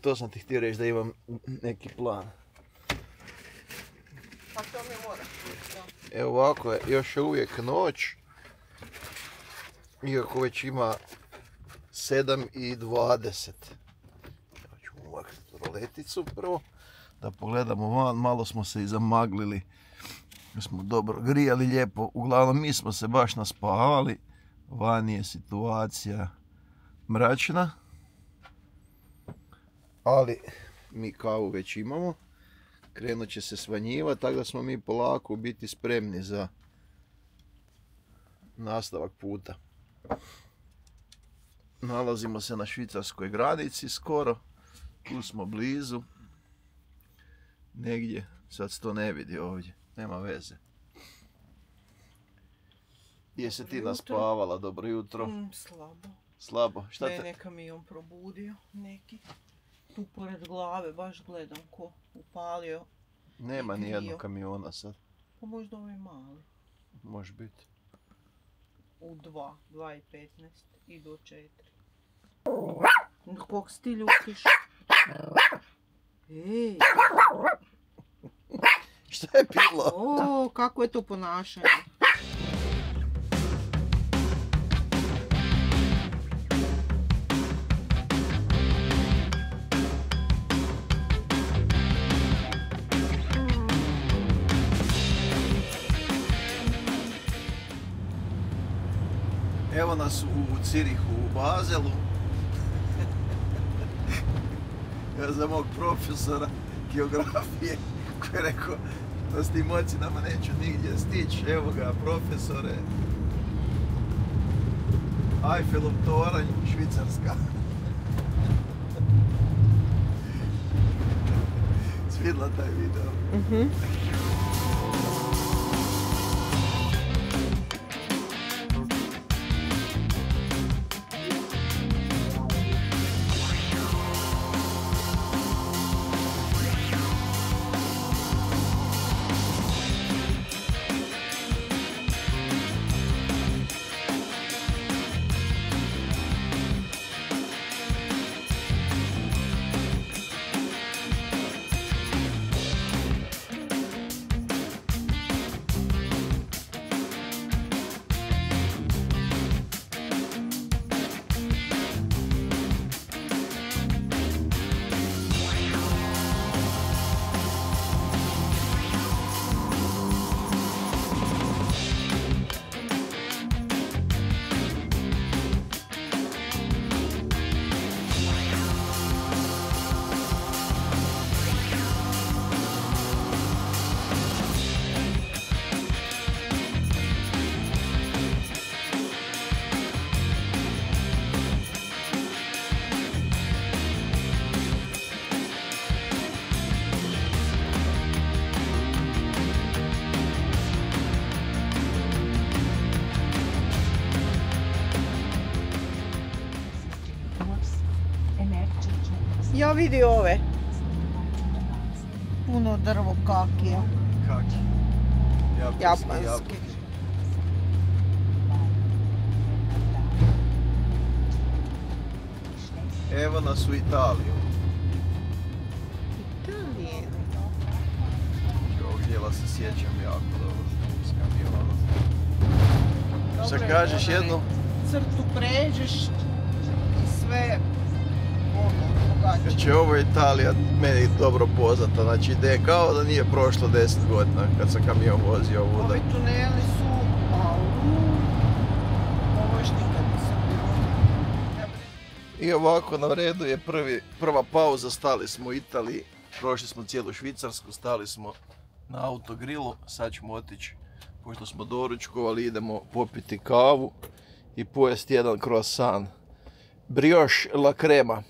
to sam ti htio reći da imam neki plan. Pa to mi moraš. Evo ovako je, još je uvijek noć. Iako već ima 7:20. Ja ću umaknuti roleticu prvo. Da pogledamo van, malo smo se i zamaglili. Mi smo dobro grijali lijepo. Uglavnom mi smo se baš naspavali. Van je situacija mračna. Ali mi kavu već imamo. Krenut će se smanjivati, tako da smo mi polako biti spremni za nastavak puta. Nalazimo se na švicarskoj granici skoro. Tu smo blizu. Negdje, sad se to ne vidi ovdje, nema veze. Gdje se ti naspavala? Dobro jutro. Slabo. Slabo? Šta te? Mene kamion probudio neki. Tu pored glave, baš gledam ko upalio. Nema ni jednog kamiona sad. Pa možda ovaj mali. Može biti. U 2:15 i do 4. Kog si ti ljutiš? Ej! Šta je bilo? O, kako je to ponašanje? Evo nas u Cirihu, u Bazelu. Ja za mog profesora geografije koji je rekao da s tim ocinama neću nigdje stići. Evo ga, profesore. Eiffelov toranj, Švicarska. Svidla taj video. Ja vidi ove. Puno drvo kakija. Kaki? Japanski. Evo nas u Italiju. Italije. Ovog dijela se sjećam jako dobro s kamionom. Šta kažeš jednu? Crtu pređeš i sve drugačije. Znači ovo je Italija meni dobro poznata, znači ide kao da nije prošlo 10 godina kad sam kamion vozio ovuda. Ovi tuneli su, ovo još nikad nisam bio. I ovako na redu je prva pauza, stali smo u Italiji, prošli smo cijelu Švicarsku, stali smo na autogrilu, sad ćemo otići, pošto smo doručkovali, idemo popiti kavu i pojesti jedan croissant. Brioche la crema.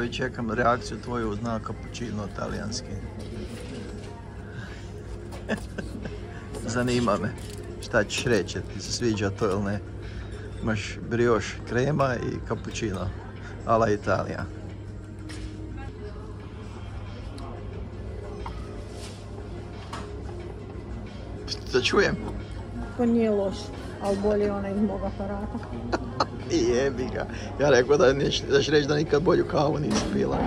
I čekam reakciju tvoju na cappuccino talijanski. Zanima me šta ćeš reći, ti se sviđa to ili ne. Imaš brioche krema i cappuccino alla Italija. Se čujem? To nije loš, ali bolje onaj iz mog aparata. Jebi ga. Ja rekao da ćeš reći da nikad bolju kavu nisi pila.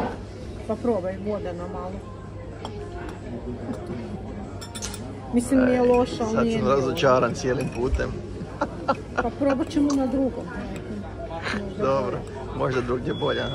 Pa probaj, vodena malo. Mislim nije loša, ali nije. Sad sam razočaran cijelim putem. Pa probat ćemo na drugom. Dobro, možda drugdje bolja.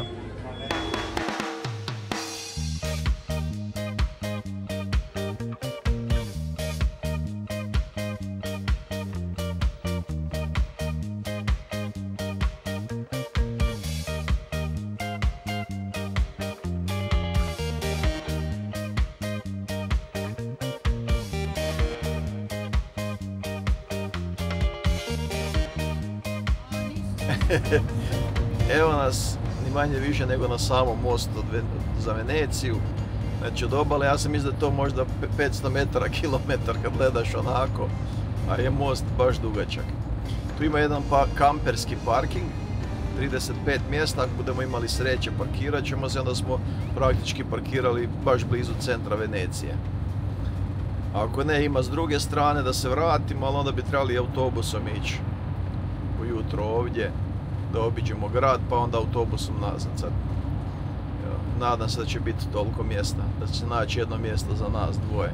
Evo nas, ni manje više nego na samom mostu za Veneciju. Znači od obale, ja sam mislio da je to možda 500 metara, kilometar kad gledaš onako, a je most baš dugačak. Tu ima jedan kamperski parking, 35 mjesta, ako budemo imali sreće parkirat ćemo se, onda smo praktički parkirali baš blizu centra Venecije. Ako ne, ima s druge strane da se vratimo, ali onda bi trebali autobusom ići ujutro ovdje, da obiđemo grad, pa onda autobusom nazad. Sad, nadam se da će biti toliko mjesta, da će se naći jedno mjesto za nas dvoje.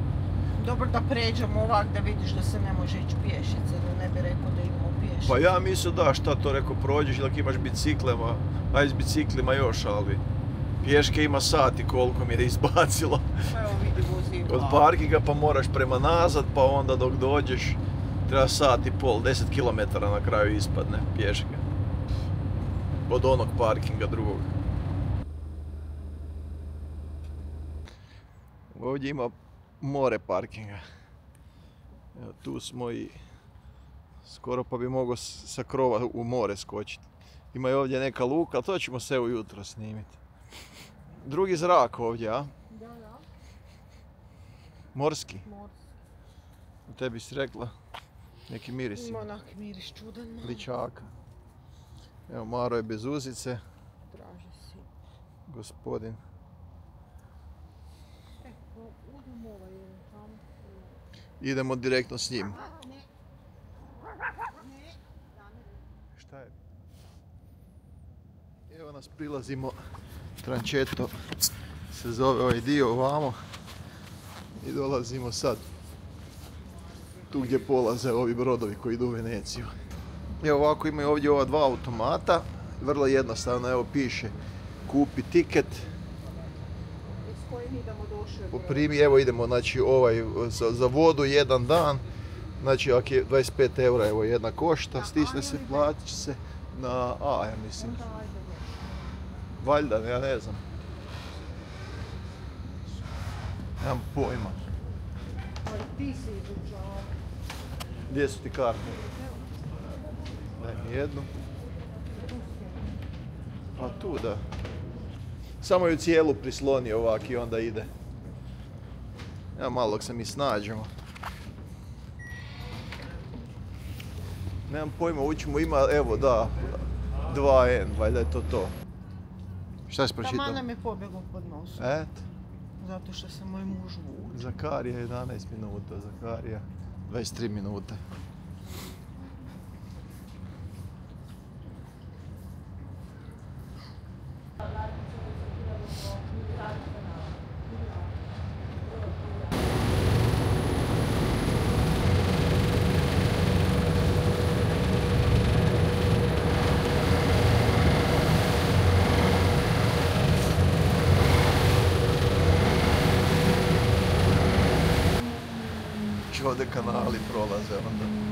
Dobro da pređemo ovak da vidiš da se ne može ići pješice, da ne bi rekao da imamo pješice. Pa ja mislim da, šta to rekao, prođeš, ili ako imaš biciklima, a s biciklima još, ali pješke ima sati koliko mi je izbacilo. Evo vidi vozi od parkinga, pa moraš prema nazad, pa onda dok dođeš treba sat i pol, 10 km na kraju ispadne pješke. Od onog parkinga drugog. Ovdje ima more parkinga. Evo, tu smo i skoro pa bi mogao sa krova u more skočiti. Ima i ovdje neka luka, ali to ćemo sve ujutro snimiti. Drugi zrak ovdje, a? Da, da. Morski? Morski. U tebi si rekla neki miris. Ima onak miris čudan malo. Ličaka. Evo, Maro je bez uzice. Traži si. Gospodin. Udemo ovaj jedan tamo. Idemo direktno s njim. Šta je? Evo nas, prilazimo. Trančeto se zove ovaj dio ovamo. I dolazimo sad tu gdje polaze ovi brodovi koji idu u Veneciju. Evo ovako, imaju ovdje ova dva automata. Vrlo jednostavno, evo piše kupi tiket. S kojim idemo došli? Poprimi, evo idemo, znači ovaj za vodu jedan dan. Znači ako je 25 eura, evo jedna košta, stisne se, platit će se na A, ja mislim. Valjda, ja ne znam. Nemam pojma. Ali ti si izučao. Gdje su ti karte? Daj mi jednu. A tu da. Samo ju cijelu prisloni ovak i onda ide. Evo malo dok se mi snađemo. Nemam pojma, učimo ima, evo da, 2N, valjda je to. Šta si pročitao? Taman nam je pobjegao pod nosom. Eto. Zato što se moj muž vuče. Zakarija 11 minuta, Zakarija 23 minute. Ovdje kanali prolaze onda.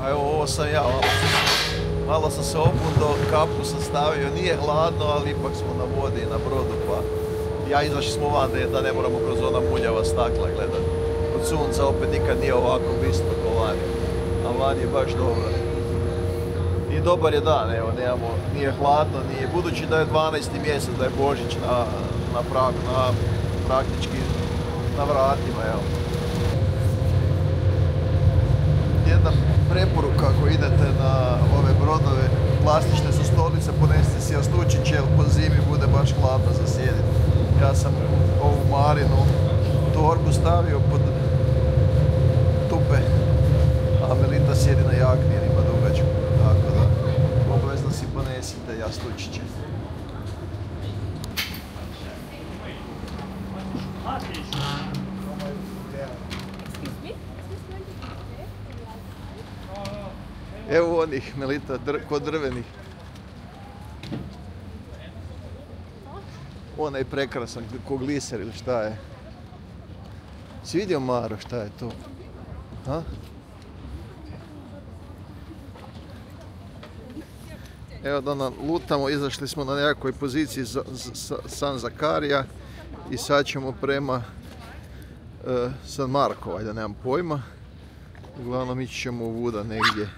A evo, ovo sam ja, malo sam se obundo, kapu sam stavio, nije hladno, ali ipak smo na vodi i na brodu, pa ja izašli smo van da ne moramo kroz ona muljava stakla gledati. Od od sunca opet nikad nije ovako bisno ko vani. A vani je baš dobro. I dobar je dan, evo, nije hladno, nije, budući da je 12. mjesec, da je Božić praktički na vratima, evo. Jedna preporuka ako idete na ove brodove, plastične su stolice, ponesite si jastučić jer po zimi bude baš hladno za sjediti. Ja sam ovu Marinu torbu stavio pod tupe, a Melita sjedi na jakni jer ima dugačku, tako da obavezno si ponesite jastučiće. Evo onih, Melita, kod drvenih. Onaj prekrasan, ko gliser ili šta je. Si vidio, Maro, šta je to? Ha? Evo da nam lutamo, izašli smo na nekakvoj poziciji San Zakarija i sad ćemo prema San Marko, ajde, nemam pojma. Uglavnom ići ćemo u Vuda negdje.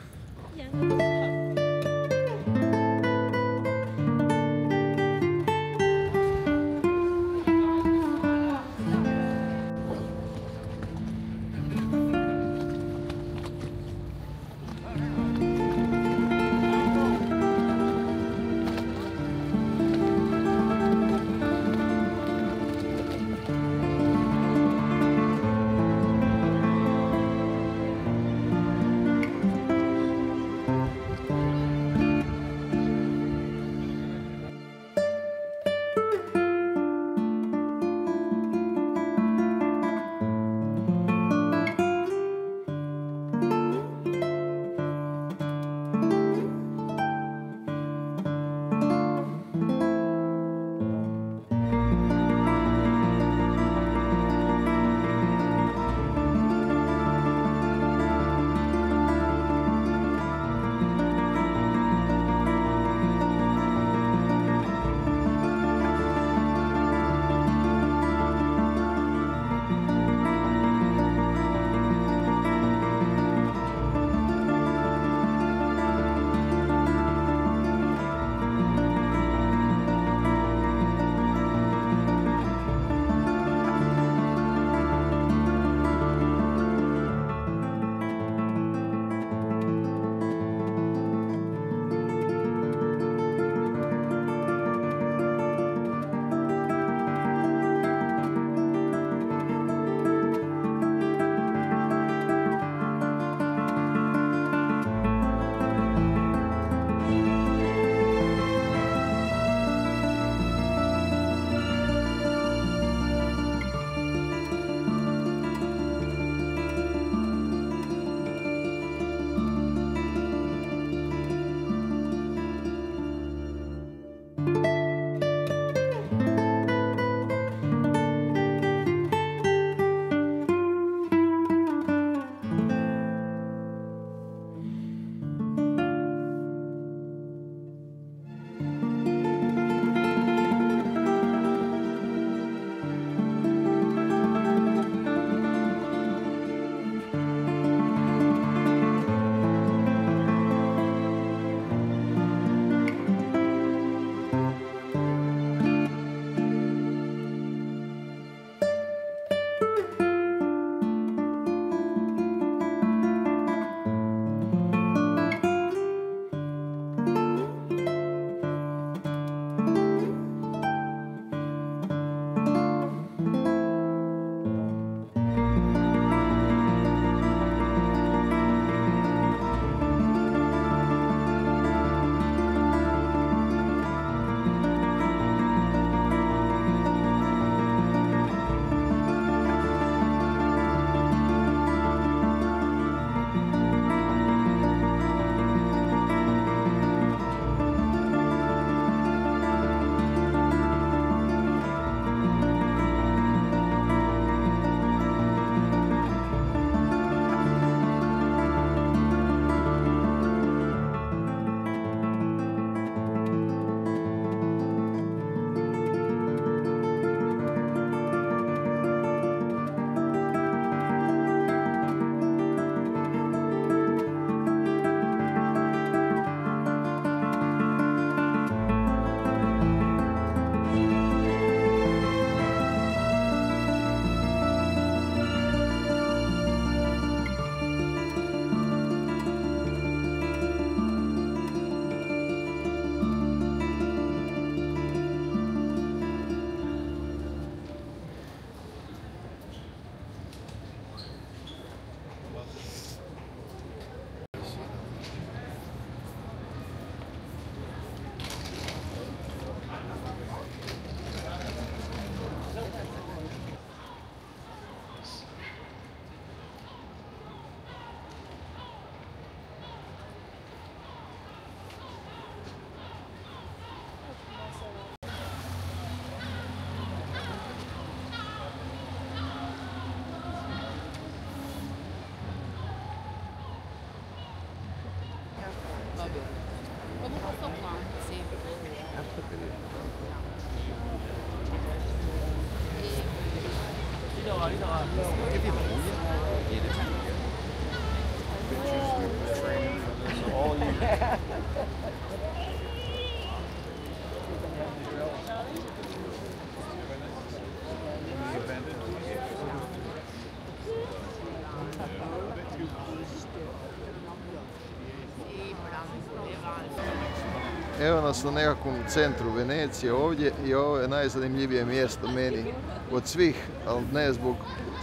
Evo nas na nekakvom centru Venecije ovdje i ovo je najzanimljivije mjesto meni od svih, ali ne zbog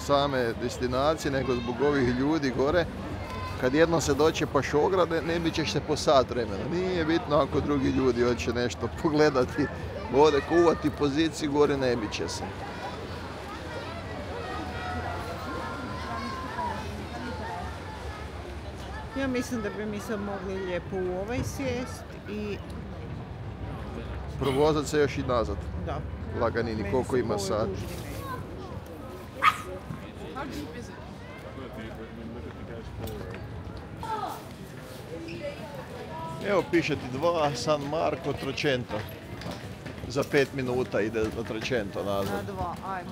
same destinacije, nego zbog ovih ljudi gore. Kad jednom se dočepaš ograde, ne bićeš se po sat vremena. Nije bitno ako drugi ljudi hoće nešto pogledati, ovdje kuvati poziciju gore, ne biće se. Ja mislim da bi mi sad mogli lijepo u ovaj sjest i Provozat se još i nazad. da. Laganini, koliko ima sat. Evo piše ti 2 San Marco Trecento. Za 5 minuta ide na Trecento nazad. Na 2, ajmo.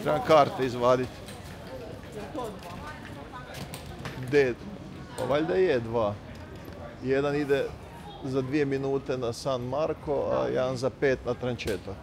Trebam karte izvaditi. Gdje? Pa valjda je 2. Jedan ide za 2 minute na San Marco, a jedan za 5 na Trecento.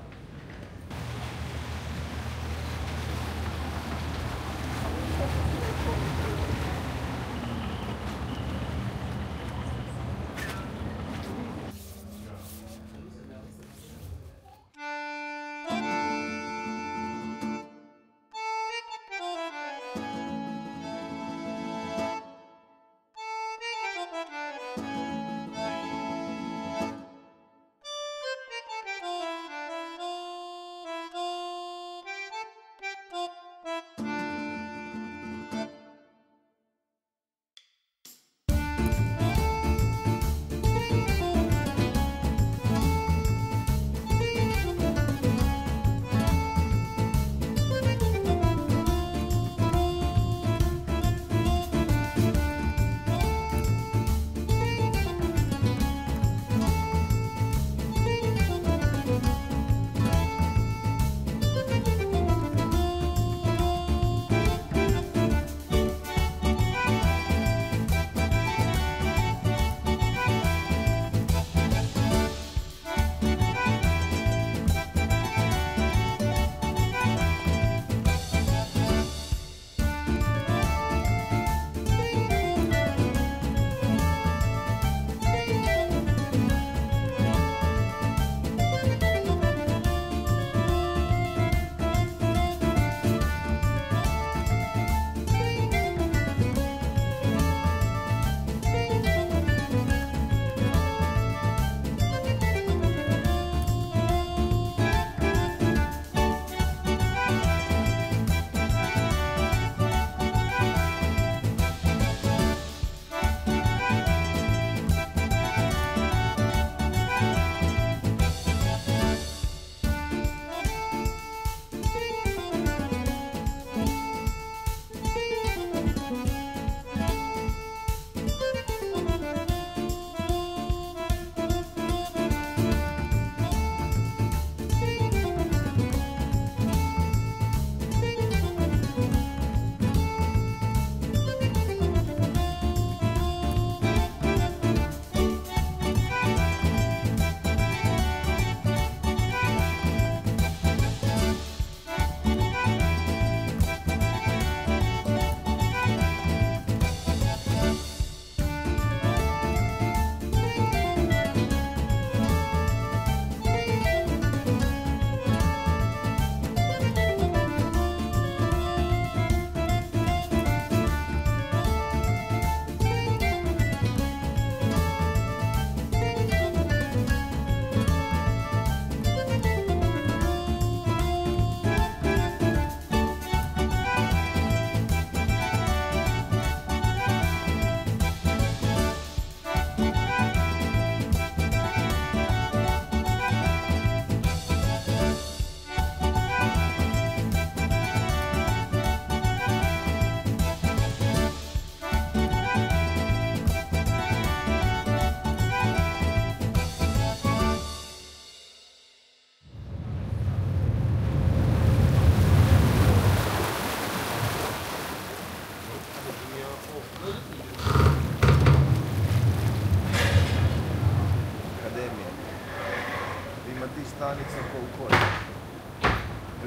tih stanica koliko hoće.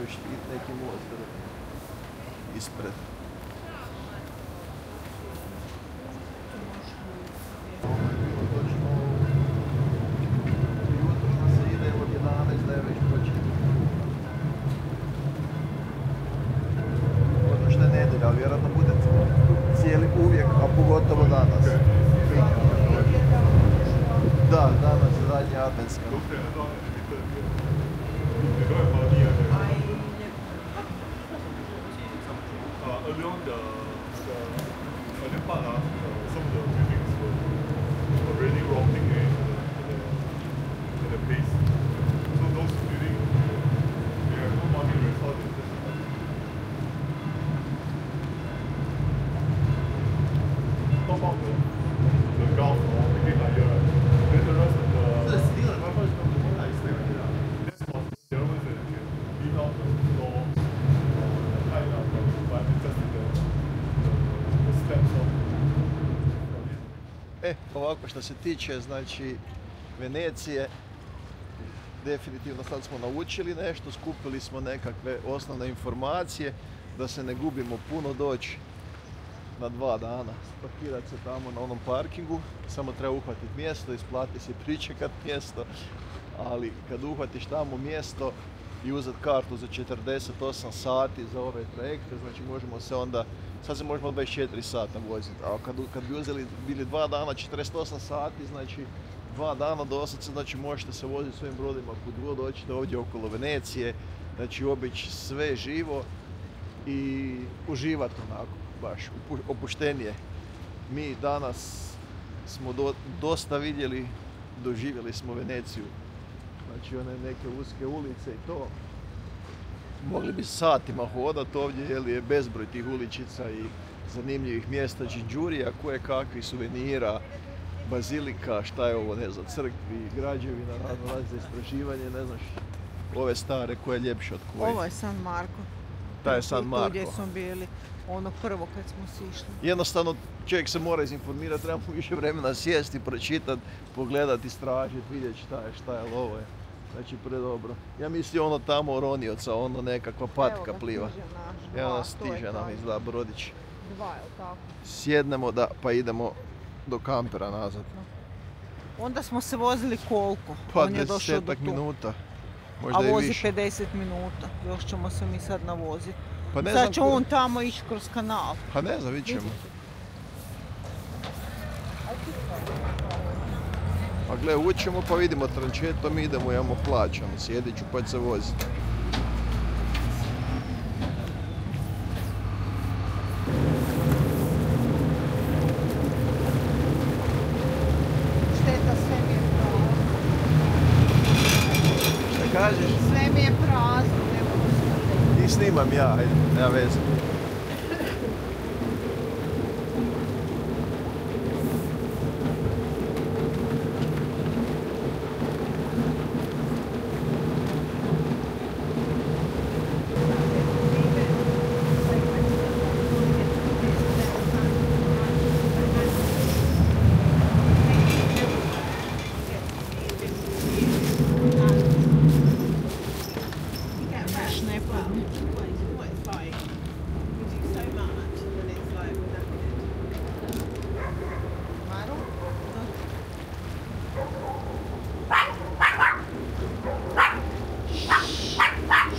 Još neki most ispred. Jutro se ide od 11 da je već počinje. Ono što je nedjelja, ali vjerojatno bude cijeli uvijek, a pogotovo danas. Da, danas je zadnja adventska. Along the earlier part, some of the buildings were already rotting at the base. So those buildings, they have no money to restore them. Top up the ground floor, make it higher. Then the rest of the... That's for the ones that can clean out the floor, tighten up the environment, just the steps of... Ovako što se tiče, znači, Venecije, definitivno sad smo naučili nešto, skupili smo nekakve osnovne informacije, da se ne gubimo puno, doći na 2 dana, parkirati se tamo na onom parkingu, samo treba uhvatiti mjesto, isplati se pričekat mjesto, ali kad uhvatiš tamo mjesto i uzeti kartu za 48 sati za ove trajekte, znači možemo se onda, sad se možemo 24 sata voziti, a kad bi uzeli bili 2 dana 48 sati, znači 2 dana doslovce, znači možete se voziti svojim brodima kud god hoćete ovdje okolo Venecije, znači obići sve živo i uživati onako, baš opuštenije. Mi danas smo dosta vidjeli, doživjeli smo Veneciju, znači one neke uske ulice i to. Mogli bi satima hodati ovdje jer je bezbroj tih uličica i zanimljivih mjesta, džinđurija, koje kakvi suvenira, bazilika, šta je ovo, ne znam, crkvi, građevina, razne istraživanje, ne znaš, ove stare koje je ljepše od koje. Ovo je San Marko. Taj je San Marko. Gdje smo bili, ono prvo kad smo sišli. Jednostavno čovjek se mora izinformirati, treba mu više vremena sjesti, pročitati, pogledati, istražiti, vidjeti šta je, ali ovo je. Znači predobro. Ja mislim ono tamo ronioca, ono nekakva patka pliva. Evo nas stiže nam izgleda brodić. 2, je tako? Sjednemo da, pa idemo do kampera nazad. Onda smo se vozili koliko? Pa On je došao do 10 tu. minuta. A Možda i vozi više. 50 minuta. Još ćemo se mi sad navoziti. Pa ne znam Sad će kur- on tamo ići kroz kanal. Pa ne znam, vidit ćemo. A gle, ućemo pa vidimo trančetom, idemo, imamo plaćamo, sjedit ću pa će se voziti. Šteta, sve mi je prazno. Šta kažeš? Sve mi je prazno, ne mogu se. I snimam ja, ajde, nema veze. Baš ne padne. Maru?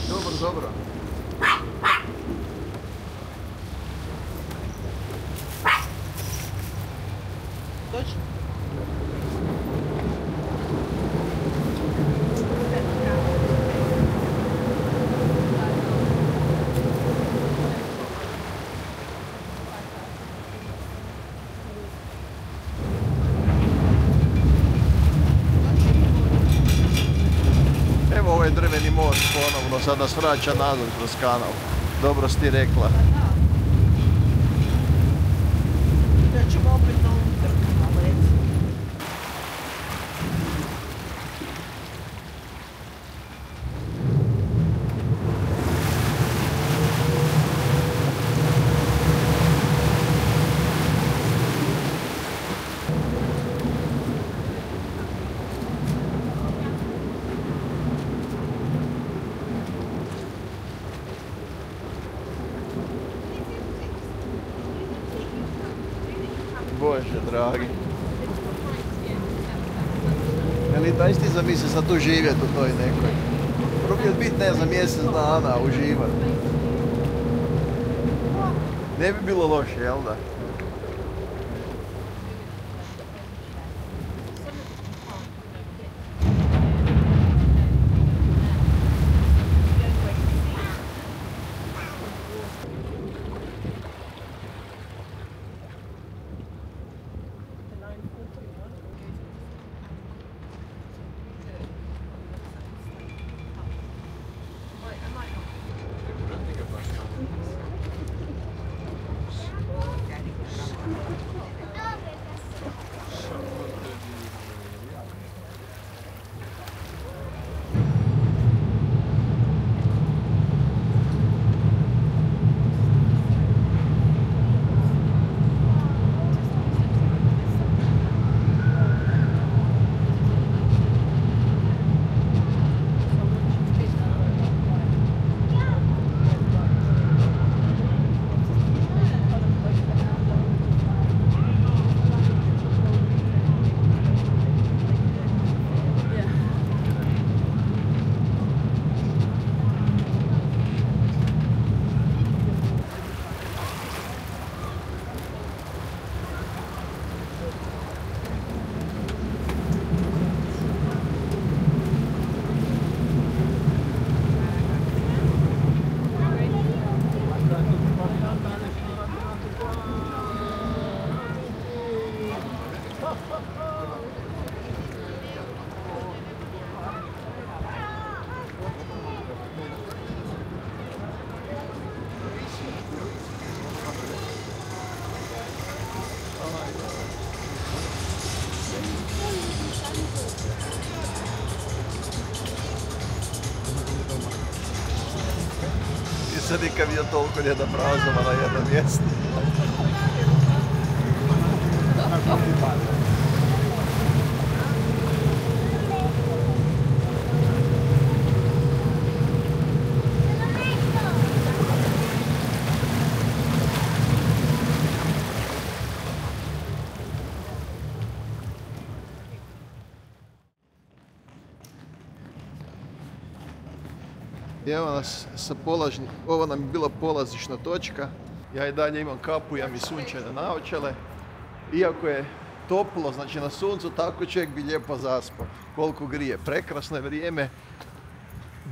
Dobro, dobro. Dođi. Evo ovaj drveni most ponovno, sad nas vraća nazad kroz kanal. Dobro si ti rekla. Da ćemo opet na ovom trku malo recimo. Bože, dragi. Jel' daj ti zamisli sad tu živjeti u toj nekoj? Prvo je biti, ne znam, mjesec dana uživati. Ne bi bilo loše, jel da? Nisam nikad vidio toliko ljeda prazova na jednom mjestu. Evo nas sa ovo nam je bila polazišna točka. Ja i dalje imam kapu, imam i sunčane naočale. Iako je toplo, znači na suncu, tako čovjek bi lijepo zaspao. Koliko grije. Prekrasno je vrijeme.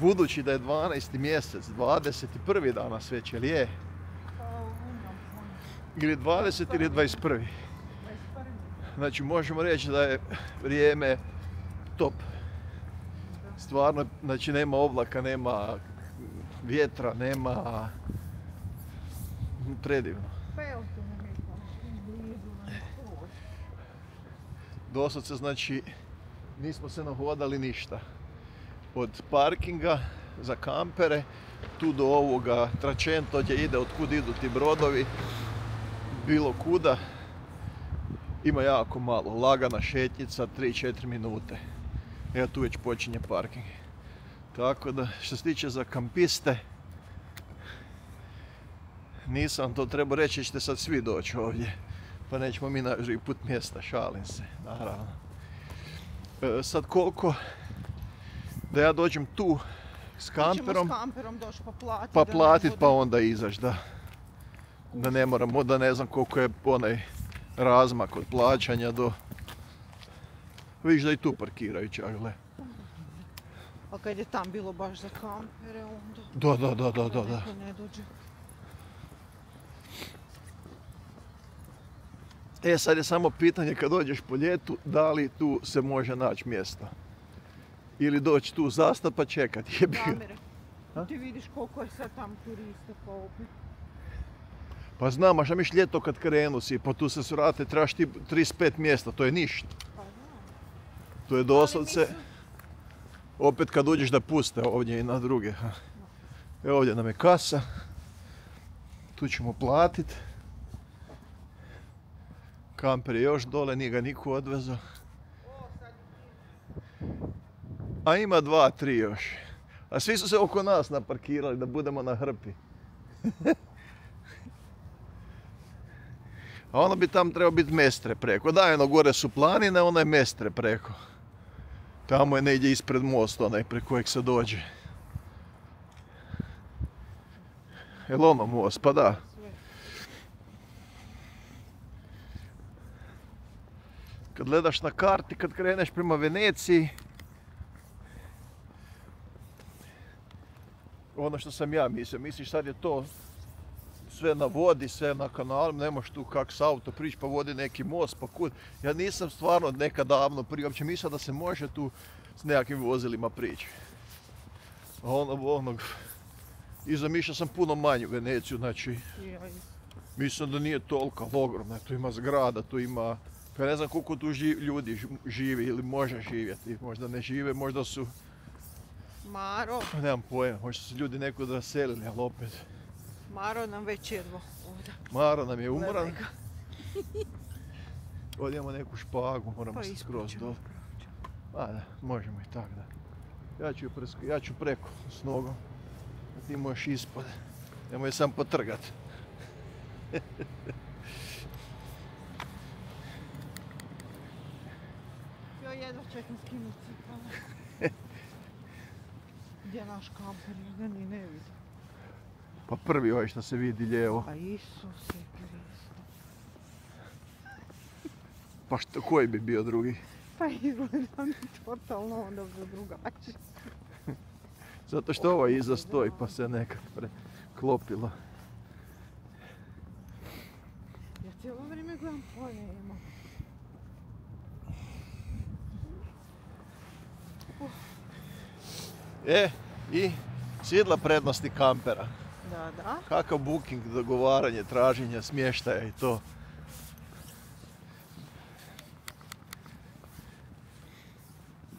Budući da je 12. mjesec, 21. danas već, jel je? Ili 20. ili 21. Znači možemo reći da je vrijeme top. Stvarno, znači nema oblaka, nema vjetra, nema... Predivno. Doslovce, znači, nismo se nahodali ništa. Od parkinga za kampere, tu do ovoga Tračento gdje ide, od kud idu ti brodovi, bilo kuda, ima jako malo, lagana šetnjica, 3-4 minute. Evo tu već počinje parking. Tako da, što se tiče za kampiste, nisam to trebao reći, ćete sad svi doći ovdje. Pa nećemo mi na živi put mjesta, šalim se, naravno. Sad koliko da ja dođem tu s kamperom, pa platit pa onda izaći, da. Da ne moramo, da ne znam koliko je onaj razmak od plaćanja do... Vidiš da i tu parkiraju čak, gle. A kad je tam bilo baš za kampere, onda... Da. Ne dođe. Sad je samo pitanje kad dođeš po ljetu, da li tu se može naći mjesto. Ili doći tu zasta pa čekati. Damire, ti vidiš koliko je sad tam turista pa opet. Pa znam, a šta miš ljeto kad krenu si, pa tu se svrate, trebaš ti 35 mjesta, to je ništa. Pa da. To je doslovce, opet kad uđeš da puste ovdje i na druge. Evo ovdje nam je kasa, tu ćemo platit. Kamper je još dole, nije ga niko odvezao. A ima 2-3 još. A svi su se oko nas naparkirali da budemo na hrpi. A ono bi tam trebao biti Mestre preko. Da, jedno gore su planine, ono je Mestre preko. Tamo je negdje ispred mosta, onaj preko kojeg se dođe. Jel ono most? Pa da. Kad gledaš na karti, kad kreneš prema Veneciji, ono što sam ja mislio, misliš sad je to sve na vodi, sve na kanalu, nemaš tu kak s auto prići pa vodi neki most, pa kud. Ja nisam stvarno nekad davno prije uopće mislio da se može tu s nekakvim vozilima prići. A i zamišljao sam puno manju Veneciju, znači mislim da nije toliko ogromna, tu ima zgrada, tu ima, pa ne znam koliko tu ljudi živi ili može živjeti, možda ne žive, možda su... Maro. Nemam pojma, možda su ljudi nekud raselili, ali opet... Maro nam već jedvo ovdje. Maro nam je umoran. Ovdje imamo neku špagu, moramo Pa se skroz dole. A da, možemo i tako da. Ja ću preko s nogom, a ti možeš ispod. Nemoj sam potrgat. Ja jedva čekam skinuti cipele. Gdje je naš kamper? Ja ga ni ne vidim. Pa prvi ovaj što se vidi lijevo. Pa Isuse Kristo. Pa što, koji bi bio drugi? Pa izgleda mi totalno onda drugačije. Zato što ovo iza stoji pa se nekak preklopilo. Ja cijelo vrijeme gledam polje imam. I sidla prednosti kampera. Da. Kakav booking, dogovaranje, traženje, smještaja i to.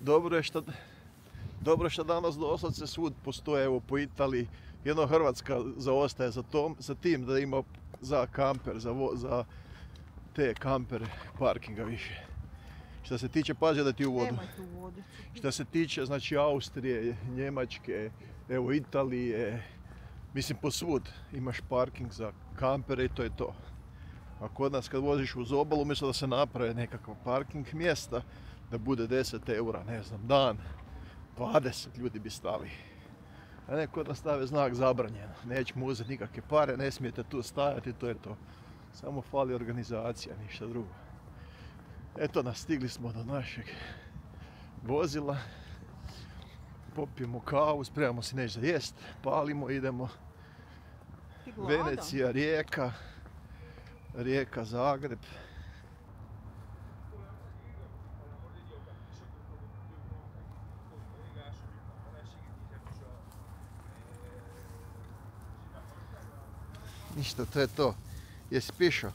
Dobro je što danas doslovce svud postoje, evo po Italiji. Jedno Hrvatska zaostaje za tim da ima za kamper, za te kampere parkinga više. Što se tiče, pazi da ti u vodu. Nemoj tu vode. Što se tiče, znači, Austrije, Njemačke, evo Italije, mislim posvud imaš parking za kampere i to je to. A kod nas kad voziš uz obalu, umjesto da se naprave nekakav parking mjesta, da bude 10 eura, ne znam, dan, 20 ljudi bi stali. A ne, kod nas stave znak zabranjeno, nećemo uzeti nikakve pare, ne smijete tu stajati, to je to. Samo fali organizacija, ništa drugo. Eto nas, stigli smo do našeg vozila. Popijemo kavu, spremamo si nešto za jest, palimo, idemo. Venecija, Rijeka, Zagreb. Ništa, to je to. Jesi pišao?